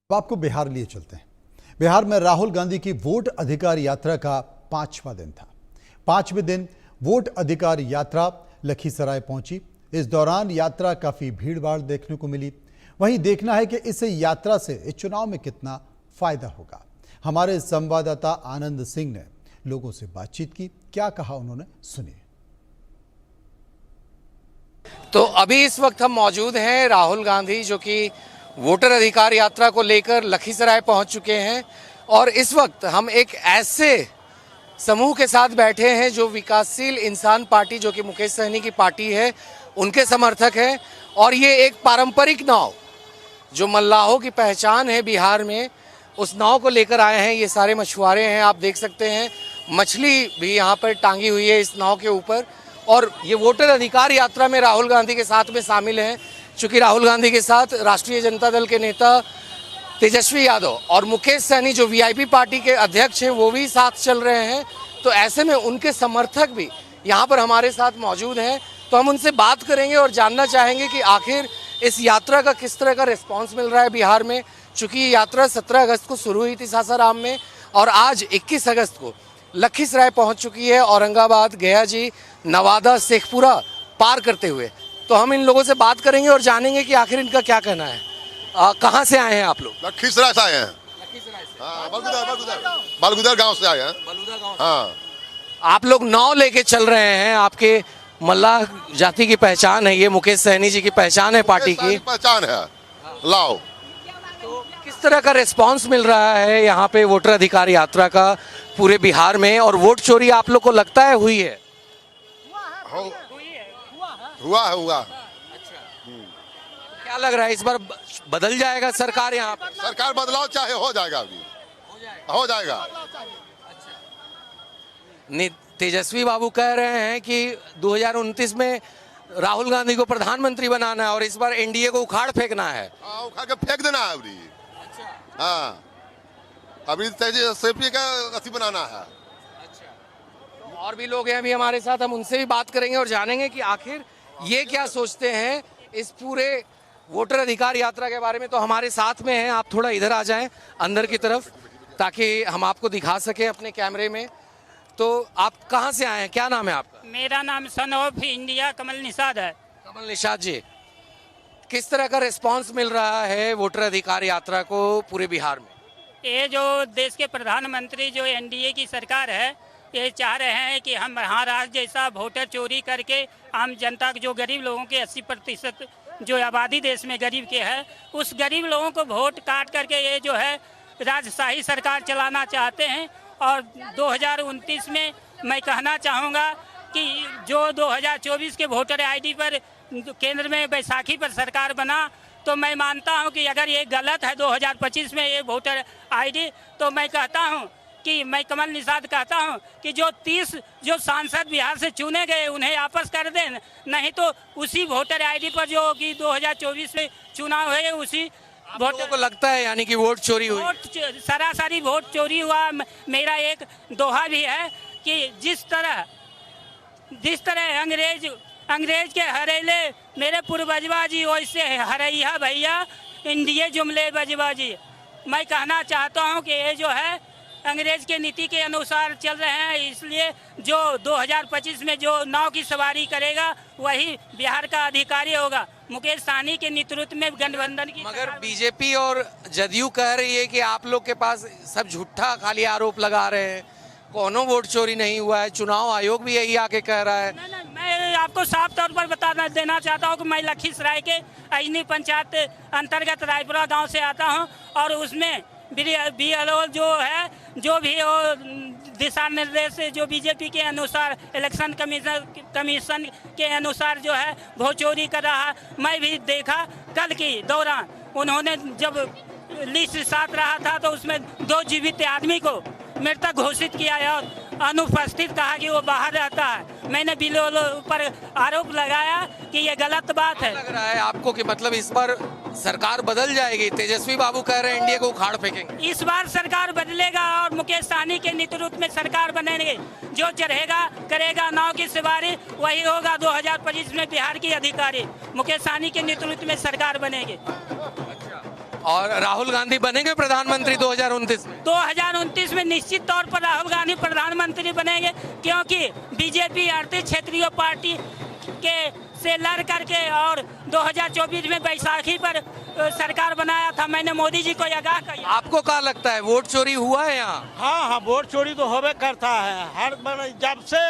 अब आपको बिहार लिए चलते हैं। बिहार में राहुल गांधी की वोट अधिकार यात्रा का 5वां दिन था। 5वें दिन वोट अधिकार यात्रा लखीसराय पहुंची। इस दौरान यात्रा काफी भीड़भाड़ देखने को मिली। वहीं देखना है कि इस यात्रा से इस चुनाव में कितना फायदा होगा। हमारे संवाददाता आनंद सिंह ने लोगों से बातचीत की, क्या कहा उन्होंने, सुनिए। तो अभी इस वक्त हम मौजूद हैं राहुल गांधी जो कि वोटर अधिकार यात्रा को लेकर लखीसराय पहुंच चुके हैं और इस वक्त हम एक ऐसे समूह के साथ बैठे हैं जो विकासशील इंसान पार्टी जो कि मुकेश सहनी की पार्टी है उनके समर्थक हैं। और ये एक पारंपरिक नाव जो मल्लाहों की पहचान है बिहार में, उस नाव को लेकर आए हैं। ये सारे मछुआरे हैं, आप देख सकते हैं मछली भी यहाँ पर टांगी हुई है इस नाव के ऊपर। और ये वोटर अधिकार यात्रा में राहुल गांधी के साथ में शामिल हैं। चूँकि राहुल गांधी के साथ राष्ट्रीय जनता दल के नेता तेजस्वी यादव और मुकेश सहनी जो वीआईपी पार्टी के अध्यक्ष हैं वो भी साथ चल रहे हैं। तो ऐसे में उनके समर्थक भी यहाँ पर हमारे साथ मौजूद हैं। तो हम उनसे बात करेंगे और जानना चाहेंगे कि आखिर इस यात्रा का किस तरह का रिस्पांस मिल रहा है बिहार में। चूँकि ये यात्रा 17 अगस्त को शुरू हुई थी सासाराम में और आज 21 अगस्त को लखीसराय पहुँच चुकी है, औरंगाबाद, गया जी, नवादा, शेखपुरा पार करते हुए। तो हम इन लोगों से बात करेंगे और जानेंगे कि आखिर इनका क्या कहना है। कहाँ से आए हैं आप लोग? लखीसराय से आए हैं। लखीसराय से? हाँ, बलगुदर गांव से आए हैं। बलुदा गांव। हाँ। आप लोग नाव लेके चल रहे हैं, आपके मल्लाह जाति की पहचान है, ये मुकेश सहनी जी की पहचान है पार्टी की पहचान है। लाओ। तो किस तरह का रिस्पांस मिल रहा है यहाँ पे वोटर अधिकार यात्रा का पूरे बिहार में? और वोट चोरी आप लोग को लगता है हुई है? हुआ। क्या लग रहा है इस बार बदल जाएगा सरकार यहाँ पे? सरकार बदलाव चाहे हो जाएगा, अभी हो जाएगा। तेजस्वी बाबू कह रहे हैं कि 2029 में राहुल गांधी को प्रधानमंत्री बनाना है और इस बार एनडीए को उखाड़ फेंकना है। उखाड़ के फेंक देना है अभी। हाँ, अभी तेजस्वी का अथी बनाना है। और भी लोग हैं अभी हमारे साथ, हम उनसे भी बात करेंगे और जानेंगे कि आखिर ये क्या सोचते हैं इस पूरे वोटर अधिकार यात्रा के बारे में। तो हमारे साथ में हैं, आप थोड़ा इधर आ जाएं अंदर की तरफ ताकि हम आपको दिखा सकें अपने कैमरे में। तो आप कहाँ से आए हैं, क्या नाम है आपका? मेरा नाम सन ऑफ इंडिया कमल निषाद है। कमल निषाद जी, किस तरह का रिस्पांस मिल रहा है वोटर अधिकार यात्रा को पूरे बिहार में? ये जो देश के प्रधानमंत्री जो एनडीए की सरकार है, ये चाह रहे हैं कि हम महाराष्ट्र जैसा वोटर चोरी करके आम जनता के जो गरीब लोगों के 80% जो आबादी देश में गरीब के है, उस गरीब लोगों को वोट काट करके ये जो है राजशाही सरकार चलाना चाहते हैं। और 2029 में मैं कहना चाहूँगा कि जो 2024 के वोटर आईडी पर केंद्र में बैसाखी पर सरकार बना, तो मैं मानता हूँ कि अगर ये गलत है 2025 में ये वोटर आईडी, तो मैं कहता हूँ कि मैं कमल निषाद कहता हूं कि जो 30 जो सांसद बिहार से चुने गए उन्हें वापस कर दें, नहीं तो उसी वोटर आईडी पर जो कि 2024 में चुनाव है उसी वोटर को लगता है यानी कि वोट चोरी हुई। सरासरी वोट चोरी हुआ। मेरा एक दोहा भी है कि जिस तरह अंग्रेज के हरेले मेरे पूर्वजवा जी, वैसे हरैया भैया इंडिया जुमले बजवा जी। मैं कहना चाहता हूँ कि ये जो है अंग्रेज के नीति के अनुसार चल रहे हैं, इसलिए जो 2025 में जो नाव की सवारी करेगा वही बिहार का अधिकारी होगा। मुकेश सहनी के नेतृत्व में गठबंधन की। मगर बीजेपी और जदयू कह रही है कि आप लोग के पास सब झूठा खाली आरोप लगा रहे हैं, कोनो वोट चोरी नहीं हुआ है। चुनाव आयोग भी यही आके कह रहा है। नहीं, मैं आपको साफ तौर पर बता देना चाहता हूँ कि मैं लखीसराय के अजनी पंचायत अंतर्गत रायपुरा गाँव से आता हूँ और उसमें बीएलओ जो है, जो भी दिशा निर्देश जो बीजेपी के अनुसार इलेक्शन कमीशन के अनुसार जो है वोट चोरी कर रहा है। मैं भी देखा कल की दौरान उन्होंने जब लिस्ट साथ रहा था तो उसमें 2 जीवित आदमी को मृतक घोषित किया है और अनुपस्थित कहा कि वो बाहर रहता है। मैंने बीएलओ पर आरोप लगाया कि ये गलत बात है। लग रहा है आपको कि मतलब इस बार सरकार बदल जाएगी? तेजस्वी बाबू कह रहे हैं एनडीए को उखाड़ फेंकेंगे। इस बार सरकार बदलेगा और मुकेश सहनी के नेतृत्व में सरकार बनेगी। जो चढ़ेगा करेगा नाव की सवारी वही होगा 2025 में बिहार की अधिकारी। मुकेश सहनी के नेतृत्व में सरकार बनेगी। और राहुल गांधी बनेंगे प्रधानमंत्री 2029 में? 2029 में निश्चित तौर पर राहुल गांधी प्रधानमंत्री बनेंगे, क्योंकि बीजेपी आरती क्षेत्रीय पार्टी के से लड़ करके और 2024 में बैसाखी पर सरकार बनाया था। मैंने मोदी जी को आगाह किया। आपको क्या लगता है, वोट चोरी हुआ है यहाँ? हाँ हाँ, वोट चोरी तो होबे करता है। हर जब से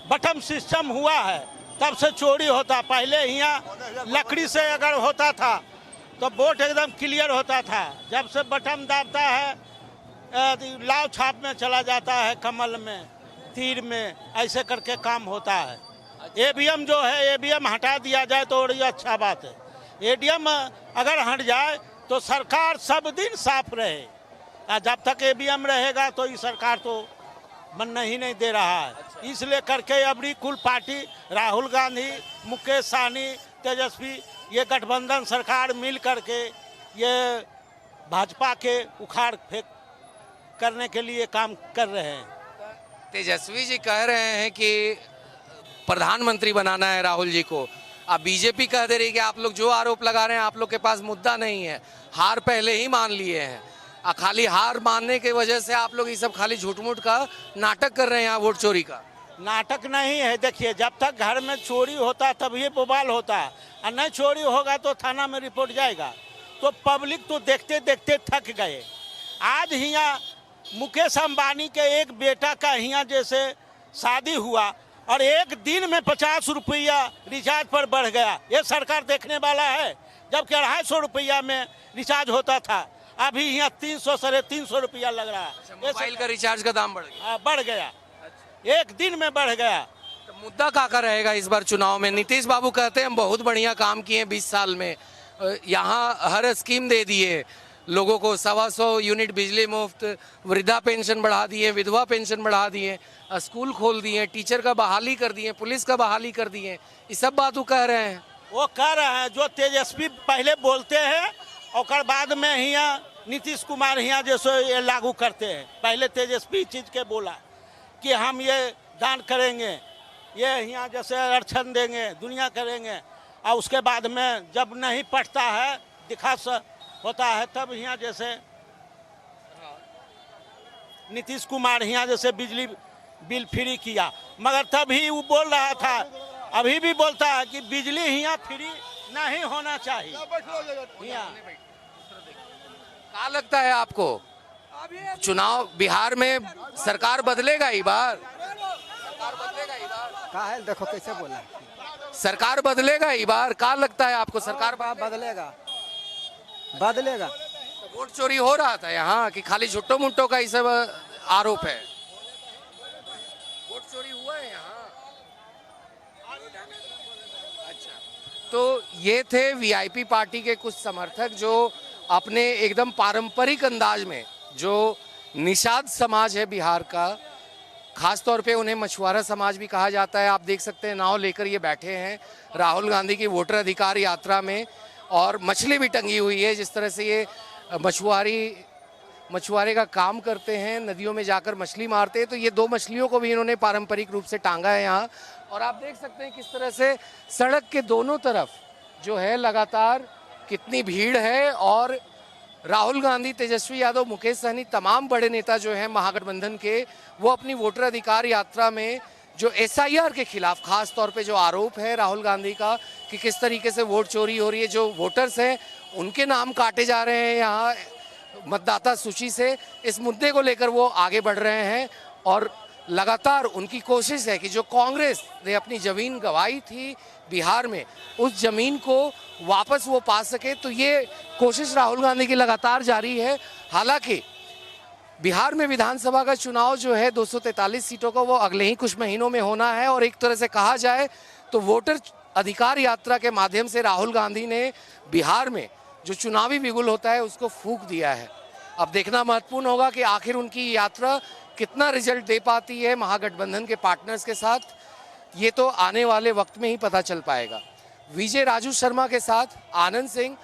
बटन सिस्टम हुआ है तब से चोरी होता। पहले यहाँ लकड़ी से अगर होता था तो वोट एकदम क्लियर होता था। जब से बटन दाबता है, लाव छाप में चला जाता है, कमल में, तीर में, ऐसे करके काम होता है। ईवीएम जो है, ईवीएम हटा दिया जाए तो बड़ी अच्छा बात है। ईवीएम अगर हट जाए तो सरकार सब दिन साफ रहे। जब तक ईवीएम रहेगा तो ये सरकार तो बनना ही नहीं दे रहा है। इसलिए करके अबरी कुल पार्टी राहुल गांधी, मुकेश सहनी, तेजस्वी, ये गठबंधन सरकार मिल करके ये भाजपा के उखाड़ फेंक करने के लिए काम कर रहे हैं। तेजस्वी जी कह रहे हैं कि प्रधानमंत्री बनाना है राहुल जी को। अब बीजेपी कह दे रही है कि आप लोग जो आरोप लगा रहे हैं, आप लोग के पास मुद्दा नहीं है, हार पहले ही मान लिए हैं। खाली हार मानने की वजह से आप लोग ये सब खाली झूठ मूठ का नाटक कर रहे हैं यहाँ वोट चोरी का। नाटक नहीं है। देखिए, जब तक घर में चोरी होता है तभी बवाल होता है, और नहीं चोरी होगा तो थाना में रिपोर्ट जाएगा। तो पब्लिक तो देखते देखते थक गए। आज यहाँ मुकेश अंबानी के एक बेटा का यहाँ जैसे शादी हुआ और एक दिन में 50 रुपया रिचार्ज पर बढ़ गया। ये सरकार देखने वाला है? जबकि 250 रुपया में रिचार्ज होता था, अभी यहाँ 300 साढ़े 300 रुपया लग रहा है। मोबाइल का रिचार्ज का दाम बढ़ गया, एक दिन में बढ़ गया। तो मुद्दा का रहेगा इस बार चुनाव में? नीतीश बाबू कहते हैं हम बहुत बढ़िया काम किए 20 साल में, यहाँ हर स्कीम दे दिए लोगों को, 125 यूनिट बिजली मुफ्त, वृद्धा पेंशन बढ़ा दिए, विधवा पेंशन बढ़ा दिए, स्कूल खोल दिए, टीचर का बहाली कर दिए, पुलिस का बहाली कर दिए। ये सब बात वो कह रहे हैं। वो कह रहे हैं जो तेजस्वी पहले बोलते हैं और बाद में यहाँ नीतीश कुमार यहाँ जैसे ये लागू करते हैं। पहले तेजस्वी चीज के बोला कि हम ये दान करेंगे, ये यहाँ जैसे अड़चन देंगे, दुनिया करेंगे, और उसके बाद में जब नहीं पड़ता है, दिखा होता है, तब यहाँ जैसे नीतीश कुमार यहाँ जैसे बिजली बिल फ्री किया। मगर तभी वो बोल रहा था, अभी भी बोलता है कि बिजली यहाँ फ्री नहीं होना चाहिए। क्या लगता है आपको, चुनाव बिहार में सरकार बदलेगा इस बार? सरकार बदलेगा इस बार? का है, देखो कैसे बोला, सरकार बदलेगा इस बार? क्या लगता है आपको, सरकार बदलेगा? बदलेगा। तो वोट चोरी हो रहा था यहाँ कि खाली झुट्टो मुट्टो का ही सब आरोप है? वोट चोरी हुआ है यहाँ। अच्छा, तो ये थे वीआईपी पार्टी के कुछ समर्थक जो अपने एकदम पारंपरिक अंदाज में, जो निषाद समाज है बिहार का, खास तौर पे उन्हें मछुआरा समाज भी कहा जाता है। आप देख सकते हैं नाव लेकर ये बैठे हैं राहुल गांधी की वोटर अधिकार यात्रा में, और मछली भी टंगी हुई है। जिस तरह से ये मछुआरे का काम करते हैं, नदियों में जाकर मछली मारते हैं, तो ये 2 मछलियों को भी इन्होंने पारंपरिक रूप से टांगा है यहाँ। और आप देख सकते हैं किस तरह से सड़क के दोनों तरफ जो है लगातार कितनी भीड़ है। और राहुल गांधी, तेजस्वी यादव, मुकेश सहनी, तमाम बड़े नेता जो हैं महागठबंधन के, वो अपनी वोटर अधिकार यात्रा में जो एसआईआर के खिलाफ खास तौर पे जो आरोप है राहुल गांधी का कि किस तरीके से वोट चोरी हो रही है, जो वोटर्स हैं उनके नाम काटे जा रहे हैं यहाँ मतदाता सूची से, इस मुद्दे को लेकर वो आगे बढ़ रहे हैं। और लगातार उनकी कोशिश है कि जो कांग्रेस ने अपनी ज़मीन गंवाई थी बिहार में, उस ज़मीन को वापस वो पा सके। तो ये कोशिश राहुल गांधी की लगातार जारी है। हालांकि बिहार में विधानसभा का चुनाव जो है 243 सीटों का, वो अगले ही कुछ महीनों में होना है। और एक तरह से कहा जाए तो वोटर अधिकार यात्रा के माध्यम से राहुल गांधी ने बिहार में जो चुनावी बिगुल होता है उसको फूंक दिया है। अब देखना महत्वपूर्ण होगा कि आखिर उनकी यात्रा कितना रिजल्ट दे पाती है महागठबंधन के पार्टनर्स के साथ। ये तो आने वाले वक्त में ही पता चल पाएगा। विजय राजू शर्मा के साथ आनंद सिंह,